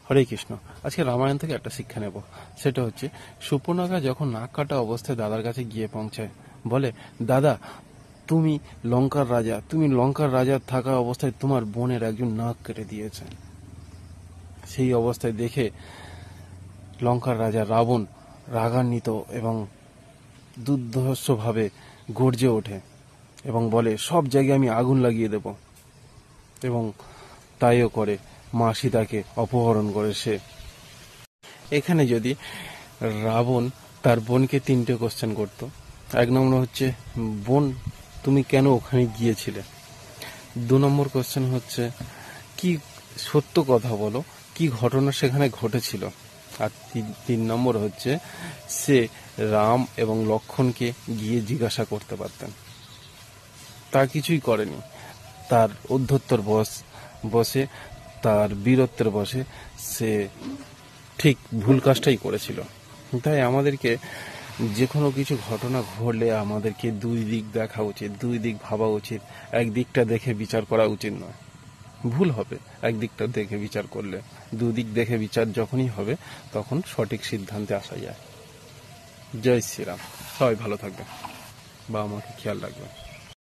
হরে কৃষ্ণ। আজকে রামায়ণ থেকে একটা শিক্ষা নেব। সেটা হচ্ছে, সুপর্ণখা যখন নাক কাটা অবস্থায় দাদার কাছে গিয়ে পৌঁছায়, বলে, দাদা, তুমি লঙ্কার রাজা থাকা অবস্থায় তোমার বোনের একজন নাক কেটে দিয়েছে। সেই অবস্থায় দেখে লঙ্কার রাজা রাবণ রাগান্বিত এবং দুর্ধর্ষভাবে গর্জে ওঠে এবং বলে, সব জায়গায় আমি আগুন লাগিয়ে দেব। এবং তাইও করে, মা সীতাকে অপহরণ করে সে। এখানে যদি রাবণ তার বোনকে 3টে কোশ্চেন করত। 1 নম্বর হচ্ছে, বোন তুমি কেন ওখানে গিয়েছিলে? 2 নম্বর কোশ্চেন হচ্ছে, কি সত্য কথা বলো, কি ঘটনা সেখানে ঘটেছিল। আর 3 নম্বর হচ্ছে, সে রাম এবং লক্ষ্মণকে গিয়ে জিজ্ঞাসা করতে পারতেন। তা কিছুই করেনি। তার ঔদ্ধত্যের বসে, তার বীরত্বের বসে সে ঠিক ভুল কাজটাই করেছিল। তাই আমাদেরকে যে কোনো কিছু ঘটনা ঘটলে আমাদেরকে 2 দিক দেখা উচিত, 2 দিক ভাবা উচিত। এক দিকটা দেখে বিচার করা উচিত নয়, ভুল হবে। এক দিকটা দেখে বিচার করলে, 2 দিক দেখে বিচার যখনই হবে তখন সঠিক সিদ্ধান্তে আসা যায়। জয় শ্রীরাম। সবাই ভালো থাকবে, বাবা মাকে খেয়াল রাখবে।